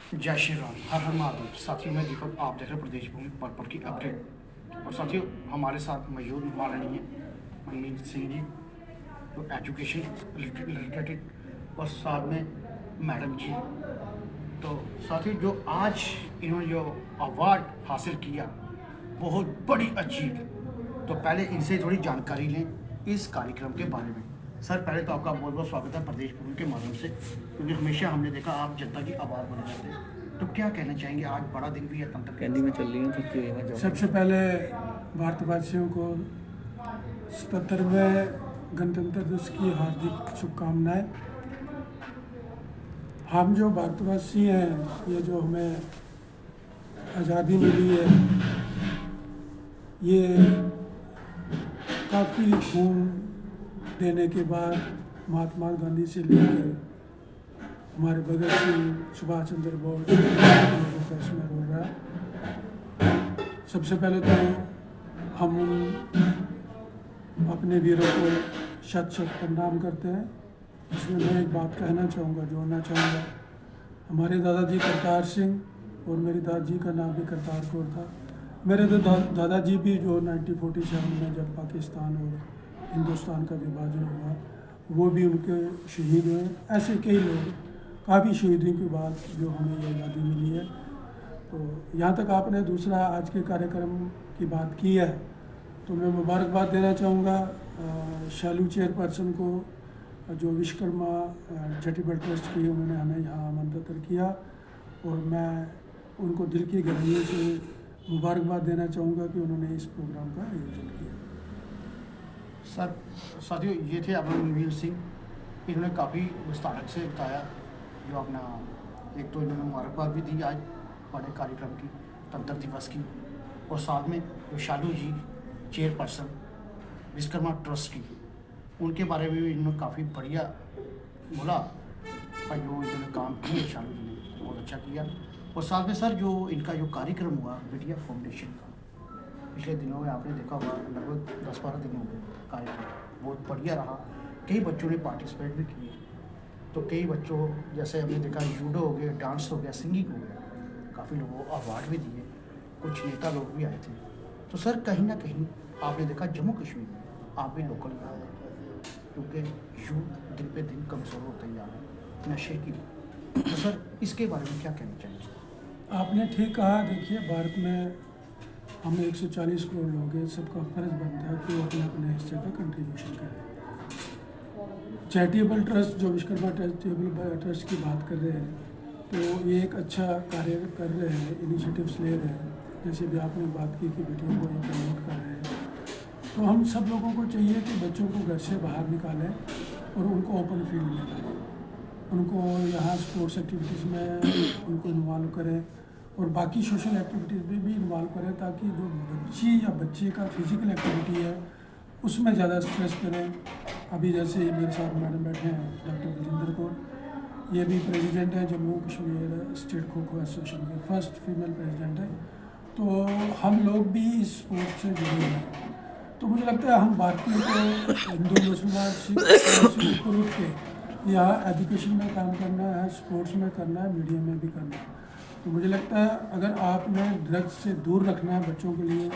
जय श्री राम, हर हर महादेव। साथियों, मैं दीपक, आप देख रहे प्रदेश भूमि पर की अपडेट। और साथियों, हमारे साथ मौजूद माननीय मनमीत सिंह जी, जो एजुकेशन रिलेटेड, और साथ में मैडम जी। तो साथियों, जो आज इन्होंने जो अवार्ड हासिल किया, बहुत बड़ी अचीव। तो पहले इनसे थोड़ी जानकारी लें इस कार्यक्रम के बारे में। सर, पहले तो आपका बहुत बहुत स्वागत है प्रदेश भूमि के माध्यम से, क्योंकि हमेशा हमने देखा आप जनता की आवाज़ बने रहते हैं। तो क्या कहना चाहेंगे, आज बड़ा दिन भी है तंत्र कैंडी में चल रही हूँ थकी हुई मैं। सबसे पहले भारतवासियों को 77वें गणतंत्र दिवस की हार्दिक शुभकामनाएं। हम जो भारतवासी हैं, ये जो हमें आज़ादी मिली है, ये काफ़ी खून देने के बाद महात्मा गांधी से लेकर हमारे भगत सिंह, सुभाष चंद्र बोस लोगों का इसमें रोल रहा। सबसे पहले तो हम अपने वीरों को शत शत प्रणाम करते हैं। इसमें मैं एक बात कहना चाहूँगा, जोड़ना चाहूँगा। हमारे दादाजी करतार सिंह और मेरी दादाजी का नाम भी करतार कौर था। मेरे तो दादाजी भी जो 1947 में जब पाकिस्तान और हिंदुस्तान का विभाजन हुआ, वो भी उनके शहीद हुए। ऐसे कई लोग काफ़ी शहीदों के बाद जो हमें ये आज़ादी मिली है। तो यहाँ तक आपने दूसरा आज के कार्यक्रम की बात की है, तो मैं मुबारकबाद देना चाहूँगा शालू चेयरपर्सन को, जो विश्वकर्मा चैरिटेबल ट्रस्ट की उन्होंने हमें यहाँ आमंत्रित किया, और मैं उनको दिल की गहराइयों से मुबारकबाद देना चाहूँगा कि उन्होंने इस प्रोग्राम का आयोजन किया। सर, साथियों, ये थे अपने मनमीत सिंह। इन्होंने काफ़ी विस्तारक से बताया, जो अपना एक तो इन्होंने मुबारकबाद भी दी आज बड़े कार्यक्रम की, तंत्र दिवस की, और साथ में जो शालू जी चेयरपर्सन विश्वकर्मा ट्रस्ट की, उनके बारे में भी इन्होंने काफ़ी बढ़िया बोला। और जो इन्होंने काम किए शालू जी ने बहुत अच्छा किया। और साथ में सर, जो इनका जो कार्यक्रम हुआ बिटिया फाउंडेशन का, पिछले दिनों में आपने देखा हुआ, लगभग 10-12 दिन हो गए कार्यक्रम, बहुत बढ़िया रहा। कई बच्चों ने पार्टिसिपेट भी किए। तो कई बच्चों, जैसे हमने देखा, जूडो हो गया, डांस हो गया, सिंगिंग हो गया, काफ़ी लोगों को अवार्ड भी दिए। कुछ नेता लोग भी आए थे। तो सर, कहीं ना कहीं आपने देखा जम्मू कश्मीर में आप भी लोकल रहे, क्योंकि यूथ दिन पे दिन कमज़ोर होते जा रहे हैं नशे की। तो सर, इसके बारे में क्या कहना चाहेंगे? आपने ठीक कहा। देखिए, भारत में हम 140 करोड़ लोग हैं, सबका फर्ज बनता है कि वो अपने अपने हिस्से का कंट्रीब्यूशन करें। चैरिटेबल ट्रस्ट, जो विश्वकर्मा चैरिटेबल ट्रस्ट की बात कर रहे हैं, तो ये एक अच्छा कार्य कर रहे हैं, इनिशिएटिव्स ले रहे हैं। जैसे भी आपने बात की कि बेटियों को ये प्रमोट कर रहे हैं, तो हम सब लोगों को चाहिए कि बच्चों को घर से बाहर निकालें और उनको ओपन फील्ड में लाएं, उनको यहाँ स्पोर्ट्स एक्टिविटीज़ में उनको इन्वॉल्व करें, और बाकी सोशल एक्टिविटीज़ में भी इन्वॉल्व करें, ताकि जो बच्ची या बच्चे का फिज़िकल एक्टिविटी है उसमें ज़्यादा स्ट्रेस करें। अभी जैसे मेरे साथ मैडम बैठे हैं, डॉक्टर बलजिंदर कौर, ये भी प्रेसिडेंट है जम्मू कश्मीर स्टेट खो खो एसोसिएशन के, फर्स्ट फीमेल प्रेसिडेंट है। तो हम लोग भी इस स्पोर्ट्स से जुड़े हुए हैं। तो मुझे लगता है हम भारतीय को हिंदू मुसलमान से ऊपर उठ के यहाँ एजुकेशन में काम करना है, स्पोर्ट्स में करना है, मीडिया में भी करना है। तो मुझे लगता है अगर आपने ड्रग्स से दूर रखना है बच्चों के लिए,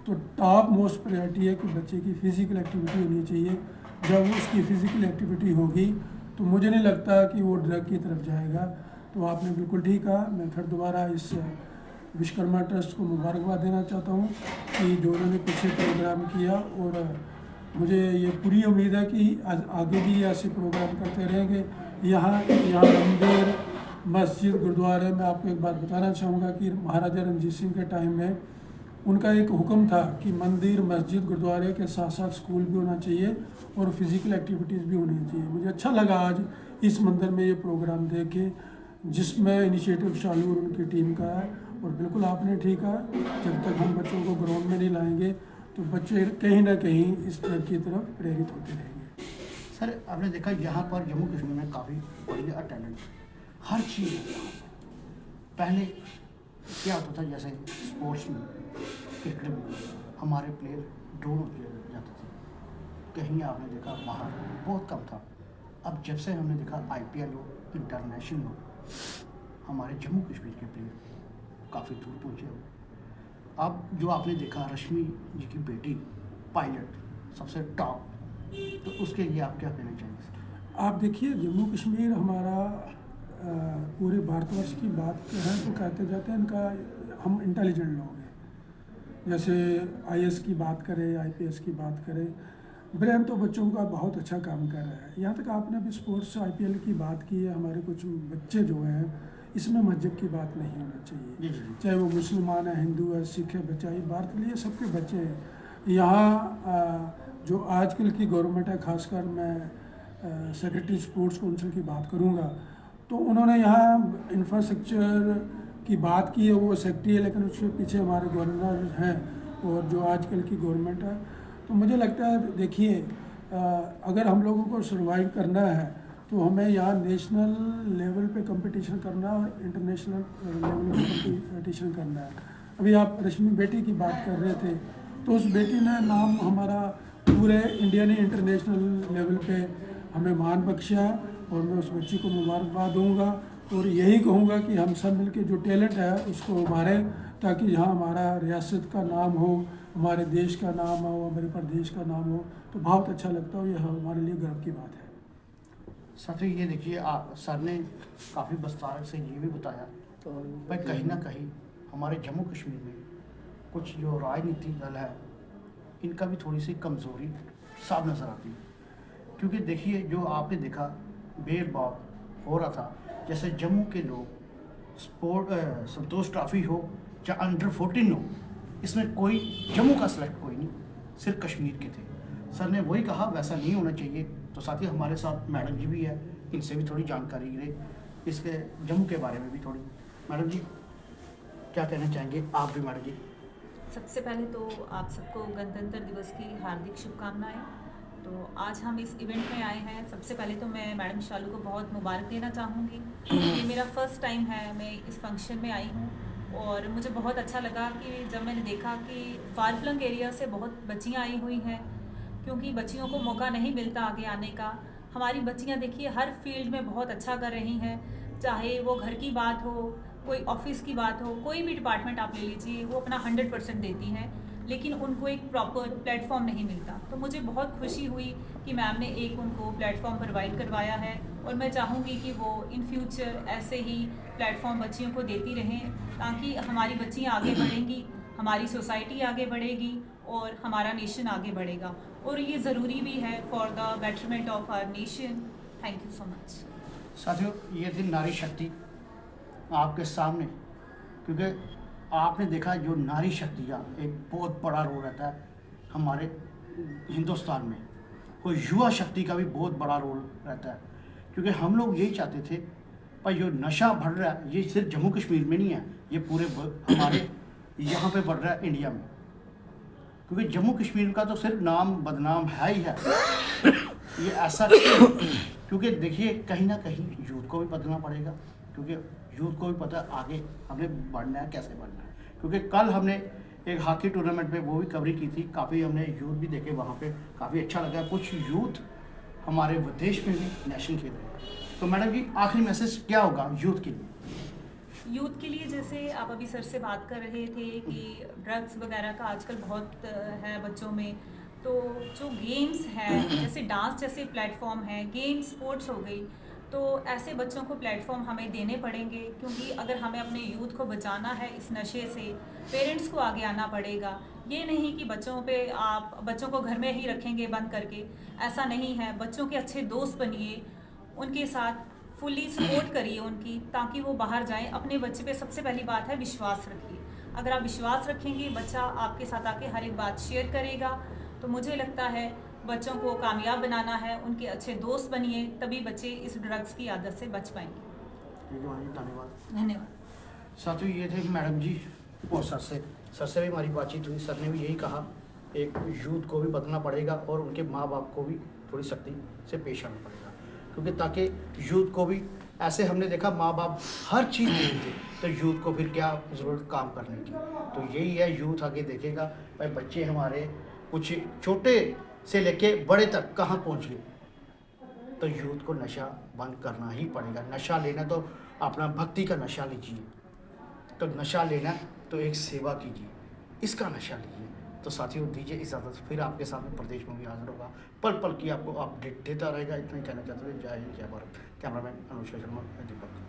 तो टॉप मोस्ट प्रायोरिटी है कि बच्चे की फ़िज़िकल एक्टिविटी होनी चाहिए। जब उसकी फ़िज़िकल एक्टिविटी होगी, तो मुझे नहीं लगता कि वो ड्रग की तरफ जाएगा। तो आपने बिल्कुल ठीक कहा। मैं फिर दोबारा इस विश्वकर्मा ट्रस्ट को मुबारकबाद देना चाहता हूँ कि जो उन्होंने पीछे प्रोग्राम किया, और मुझे ये पूरी उम्मीद है कि आगे भी ऐसे प्रोग्राम करते रहेंगे। यहाँ मंदिर, मस्जिद, गुरुद्वारे में आपको एक बात बताना चाहूँगा कि महाराजा रणजीत सिंह के टाइम में उनका एक हुक्म था कि मंदिर, मस्जिद, गुरुद्वारे के साथ साथ स्कूल भी होना चाहिए और फिज़िकल एक्टिविटीज़ भी होनी चाहिए। मुझे अच्छा लगा आज इस मंदिर में ये प्रोग्राम देख के, जिसमें इनिशिएटिव शालू और उनकी टीम का है। और बिल्कुल आपने ठीक कहा, जब तक हम बच्चों को ग्राउंड में नहीं लाएंगे, तो बच्चे कहीं ना कहीं इस तरह की तरफ प्रेरित होते रहेंगे। सर, आपने देखा यहाँ पर जम्मू कश्मीर में काफ़ी बढ़िया टैलेंट, हर चीज़ है यहाँ पर। पहले क्या होता था, जैसे स्पोर्ट्स में, क्रिकेट में हमारे प्लेयर ड्रोन हो जाते थे, कहीं आपने देखा बाहर बहुत कम था। अब जब से हमने देखा IPL हो, इंटरनेशनल हो, हमारे जम्मू कश्मीर के प्लेयर काफ़ी दूर पहुँचे हो। अब जो आपने देखा रश्मि जी की बेटी पायलट सबसे टॉप, तो उसके लिए आप क्या कहना चाहेंगे सर? आप देखिए, जम्मू कश्मीर हमारा पूरे भारतवर्ष की बात करें तो कहते जाते हैं इनका हम इंटेलिजेंट लोग हैं। जैसे आईएएस की बात करें, आईपीएस की बात करें, ब्रेन तो बच्चों का बहुत अच्छा काम कर रहा है। यहाँ तक आपने अभी स्पोर्ट्स आईपीएल की बात की है, हमारे कुछ बच्चे जो हैं इसमें मस्जिद की बात नहीं होनी चाहिए, चाहे वो मुसलमान है, हिंदू है, सिख है, बच्चा भारत के लिए सबके बच्चे हैं। यहाँ जो आजकल की गवर्नमेंट है, खासकर मैं सेक्रेटरी स्पोर्ट्स काउंसिल की बात करूँगा, तो उन्होंने यहाँ इंफ्रास्ट्रक्चर की बात की है, वो सेक्रेटरी है, लेकिन उसके पीछे हमारे गवर्नर हैं और जो आजकल की गवर्नमेंट है। तो मुझे लगता है, देखिए, अगर हम लोगों को सर्वाइव करना है तो हमें यहाँ नेशनल लेवल पे कंपटीशन करना और इंटरनेशनल लेवल पे कंपटीशन करना है। अभी आप रश्मि बेटी की बात कर रहे थे, तो उस बेटी ने नाम हमारा पूरे इंडिया ने इंटरनेशनल लेवल पे हमें मान बख्शा, और मैं उस बच्ची को मुबारकबाद दूंगा और यही कहूँगा कि हम सब मिलके जो टैलेंट है उसको उभारें, ताकि यहाँ हमारा रियासत का नाम हो, हमारे देश का नाम हो, हमारे प्रदेश का नाम हो, तो बहुत अच्छा लगता है। ये हमारे लिए गर्व की बात है। साथियों, ये देखिए, सर ने काफ़ी विस्तार से ये भी बताया भाई कहीं ना कहीं हमारे जम्मू कश्मीर में कुछ जो राजनीतिक दल है इनका भी थोड़ी सी कमज़ोरी साफ नज़र आती है। क्योंकि देखिए, जो आपने देखा भेदभाव हो रहा था, जैसे जम्मू के लोग स्पोर्ट संतोष ट्रॉफी हो चाहे अंडर 14 हो, इसमें कोई जम्मू का सेलेक्ट कोई नहीं, सिर्फ कश्मीर के थे। सर ने वही कहा वैसा नहीं होना चाहिए। तो साथ ही हमारे साथ मैडम जी भी है, इनसे भी थोड़ी जानकारी ले इसके जम्मू के बारे में भी थोड़ी। मैडम जी क्या कहना चाहेंगे? आप भी मैडम जी। सबसे पहले तो आप सबको गणतंत्र दिवस की हार्दिक शुभकामनाएं। तो आज हम इस इवेंट में आए हैं। सबसे पहले तो मैं मैडम शालू को बहुत मुबारक देना चाहूँगी। ये मेरा फर्स्ट टाइम है, मैं इस फंक्शन में आई हूँ और मुझे बहुत अच्छा लगा कि जब मैंने देखा कि फार फ्लंग एरिया से बहुत बच्चियाँ आई हुई हैं, क्योंकि बच्चियों को मौका नहीं मिलता आगे आने का। हमारी बच्चियाँ देखिए हर फील्ड में बहुत अच्छा कर रही हैं, चाहे वो घर की बात हो, कोई ऑफिस की बात हो, कोई भी डिपार्टमेंट आप ले लीजिए, वो अपना 100% देती हैं, लेकिन उनको एक प्रॉपर प्लेटफॉर्म नहीं मिलता। तो मुझे बहुत खुशी हुई कि मैम ने एक उनको प्लेटफॉर्म प्रोवाइड करवाया है, और मैं चाहूँगी कि वो इन फ्यूचर ऐसे ही प्लेटफॉर्म बच्चियों को देती रहें, ताकि हमारी बच्चियाँ आगे बढ़ेंगी, हमारी सोसाइटी आगे बढ़ेगी और हमारा नेशन आगे बढ़ेगा। और ये ज़रूरी भी है for the betterment of our nation. Thank you so much. साथियों, ये थी नारी शक्ति आपके सामने, क्योंकि आपने देखा जो नारी शक्ति का एक बहुत बड़ा रोल रहता है हमारे हिंदुस्तान में, और युवा शक्ति का भी बहुत बड़ा रोल रहता है। क्योंकि हम लोग यही चाहते थे, पर जो नशा बढ़ रहा है ये सिर्फ जम्मू कश्मीर में नहीं है, ये पूरे हमारे यहाँ पे बढ़ रहा है इंडिया में। क्योंकि जम्मू कश्मीर का तो सिर्फ नाम बदनाम है ही है, ये ऐसा क्योंकि देखिए कहीं ना कहीं यूथ को भी बदलना पड़ेगा, क्योंकि यूथ को भी पता है आगे हमें बढ़ना है, कैसे बढ़ना है। क्योंकि कल हमने एक हॉकी टूर्नामेंट पे वो भी कवरी की थी, काफ़ी हमने यूथ भी देखे वहाँ पे, काफ़ी अच्छा लगा। कुछ यूथ हमारे विदेश में भी नेशनल खेल रहे हैं। तो मैडम जी, आखिरी मैसेज क्या होगा यूथ के लिए? यूथ के लिए, जैसे आप अभी सर से बात कर रहे थे कि ड्रग्स वगैरह का आजकल बहुत है बच्चों में, तो जो गेम्स हैं जैसे डांस जैसे प्लेटफॉर्म है, गेम स्पोर्ट्स हो गई, तो ऐसे बच्चों को प्लेटफॉर्म हमें देने पड़ेंगे। क्योंकि अगर हमें अपने यूथ को बचाना है इस नशे से, पेरेंट्स को आगे आना पड़ेगा। ये नहीं कि बच्चों पे आप बच्चों को घर में ही रखेंगे बंद करके, ऐसा नहीं है। बच्चों के अच्छे दोस्त बनिए, उनके साथ फुली सपोर्ट करिए उनकी, ताकि वो बाहर जाएं। अपने बच्चे पे सबसे पहली बात है विश्वास रखिए। अगर आप विश्वास रखेंगे, बच्चा आपके साथ आके हर एक बात शेयर करेगा। तो मुझे लगता है बच्चों को कामयाब बनाना है, उनके अच्छे दोस्त बनिए, तभी बच्चे इस ड्रग्स की आदत से बच पाएंगे। ठीक है मैडम, धन्यवाद। धन्यवाद। साथियों, ये थे मैडम जी और सर से भी हमारी बातचीत हुई। सर ने भी यही कहा, एक यूथ को भी बदलना पड़ेगा और उनके माँ बाप को भी थोड़ी सख्ती से पेश आना पड़ेगा, क्योंकि ताकि यूथ को भी, ऐसे हमने देखा माँ बाप हर चीज़ देते, तो यूथ को फिर क्या ज़रूरत काम करने की। तो यही है, यूथ आगे देखेगा भाई बच्चे हमारे कुछ छोटे से लेके बड़े तक कहाँ पहुँच गए। तो यूथ को नशा बंद करना ही पड़ेगा। नशा लेना तो अपना भक्ति का नशा लीजिए। तो नशा लेना तो एक सेवा कीजिए, इसका नशा लीजिए। तो साथियों दीजिए इजाज़त, फिर आपके सामने प्रदेश में भी हाजिर होगा, पल पल की आपको अपडेट देता रहेगा। इतना ही कहना चाहते हुए जय हिंद जय भारत। कैमरामैन अनुष्का शर्मा, दीपक।